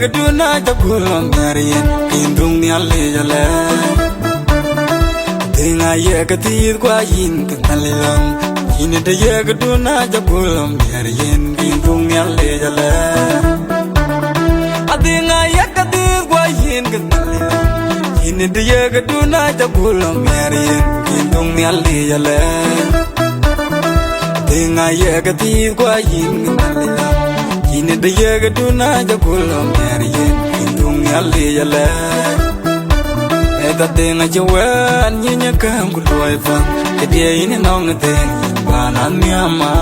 ga du na ja gulam marian indung ni alle jale Dinga ye ga ti kwa yin ka nalilam Yin de ye ga du na ja gulam marian indung ni alle jale Dinga ye ga ti kwa yin ka nalilam Yin de ye ga du na ja gulam marian indung ni alle jale Dinga ye ga ti kwa yin ka nalilam Yin de ye ga du na ja gulam marian indung ni alle jale Eta dinga jawan nyinya kam kuloi fang Kedia ini nong deng banan miama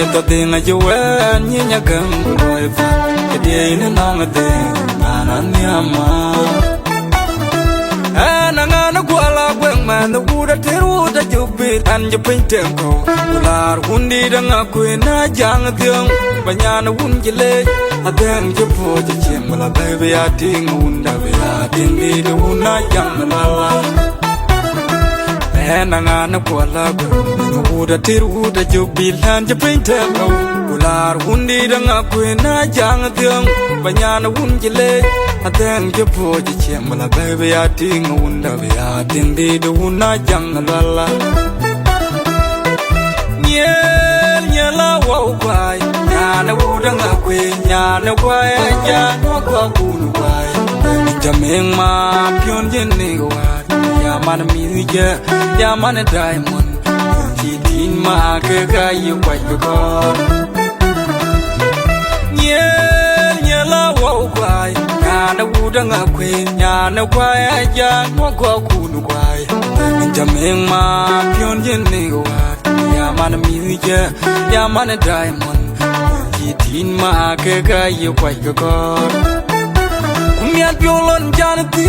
Eta dinga jawan nyinya kam kuloi fang Kedia ini nong deng banan miama Anangana kuala kweng man Uda teru uda jubit Anja pintengko Ular hundi dang aku na jang tiang Banyana unjile Adeng jepo jechem la baby ating unda be ating di una jang lala Anangana kuala kweng Uda teru uda jubit Anja pintengko Ular hundi dang aku na jang tiang Banyana unjile Adeng jepo jechem la baby ating unda be ating di una jang lala Nyel nyela wau kwai Nyana udang akwe nyana kwai aja Kwa kunu kwai Jameng ma pion jene kwai Yamana mizija Yamana diamond Jidin ma kekayu kwai kekor Nyel nyela wau kwai Nyana udang akwe nyana kwai aja Kwa kunu kwai Jameng ma pion jene kwai Yamana mizija Yamana diamond Jidin ma kekayu kwai kekor Kumiat yolon janati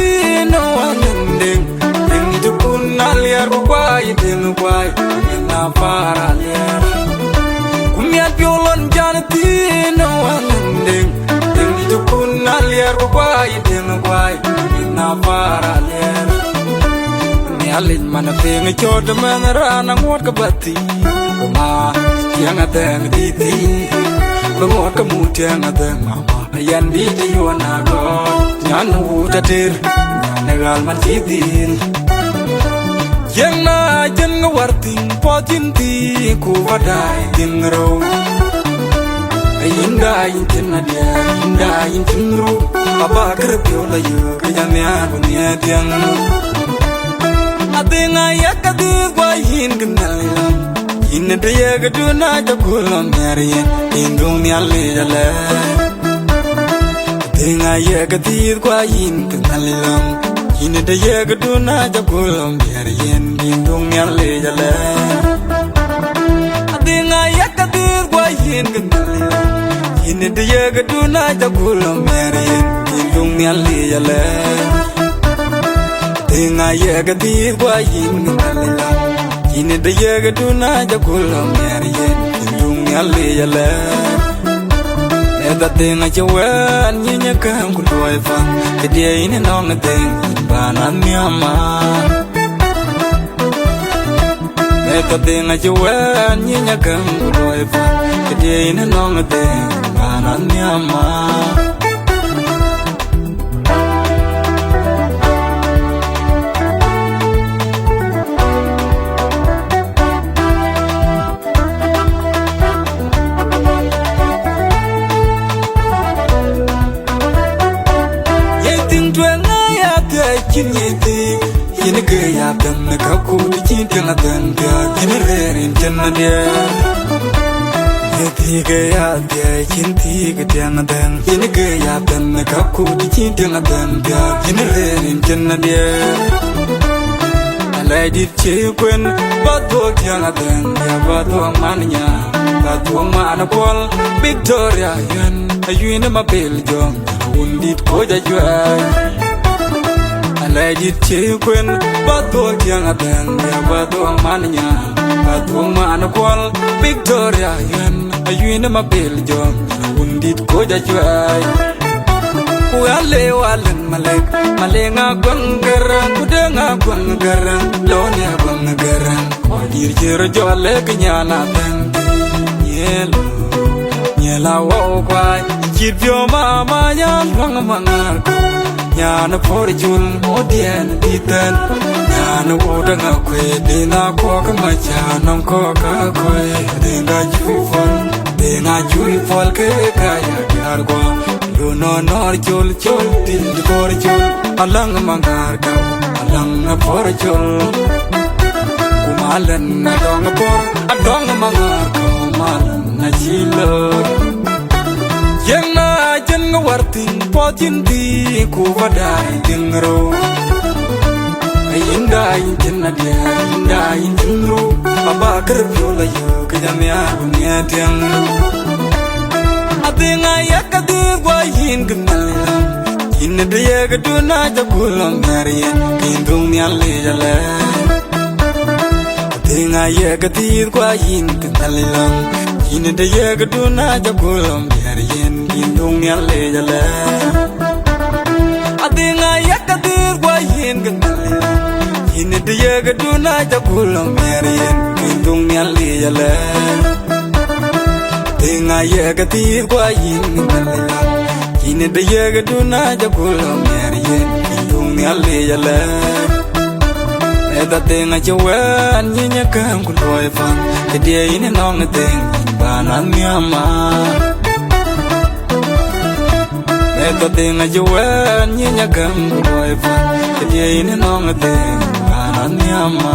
no anending Ding jukun aliar kwai ding kwai Na para aliar Kumiat yolon janati no anending Ding jukun aliar kwai ding kwai Na para aliar Alin mana peng chod man rana ngot ka bati ma yang adeng diti ngot ka mutiang adeng mama yan diti wana go nyan uta tir negal man tidin yang na jeng warting potin ti ku wadai dingro inda intin dia inda intin ru aba kerpyo la yo kayanya bunya tiang Adinga yakadi kwa yin gnalam Yin de yagadu na jagulam marian Indung ni alle jale Adinga yakadi kwa yin gnalam Yin de yagadu na jagulam marian Indung ni alle jale Adinga yakadi kwa yin gnalam Yin de yagadu na jagulam marian Indung ni alle jale Dinga yega di kwa yin ngalila Yine de yega du na jagulam yarien Indung yale yale Eda dinga jawan nyinya kam kuloi fang Kedia ini nong deng banan miama Eda dinga jawan nyinya kam kuloi fang Kedia ini nong deng banan miama Yin ke ya dan ka ku ti tin na dan ga yin re rin tin na de Ti ke ya de yin ti ke tin na dan yin ke ya dan ka ku ti tin na dan ga yin re rin tin na de Alai dit che kwen ba do kya na dan ya ba do man nya ba do man pol Victoria yan ayuina ma bel jong undit ko ja jwai Alai dit che kwen ba do kyang adeng ya ba do man nya ba do man kwal Victoria yan ayuina ma bel jom undit ko ja jwai Wale walen malek malenga gwangarang kudenga gwangarang lonya gwangarang dir jero jole knyana tang yelo la wo kwai chit pyo ma yan wang mangar ko nya na por jul odien diten nya na wo danga kwe de na ko ka ma cha nong ko ka kwe de ga chui fol ke ka ya dar go lu no nor chul til por chul alang mangar ka alang na por chul kumalan na dong por adong mangar ko malan na chilo yang na jen wartin po jinti ku vadai dingro inda jen na dia inda jinro baba kerpyo la yo kajamya dunia tiang atinga yakati gwa yin gnalam yin de gaduna jagulam marian indung nyale jale atinga yakati gwa yin gnalam yin de gaduna jagulam marian indung nyale jale atinga yakati gwa yin gnalam yin de gaduna jagulam marian indung nyale jale Tinga yega tir kwa yin ngalala Kine de yega duna jagulo merien Indung ni ale yala Eda tinga jawan nyinya kam kuloy fan Kedia ini nong ting banan miyama Eda tinga jawan nyinya kam kuloy fan Kedia ini nong ting banan miyama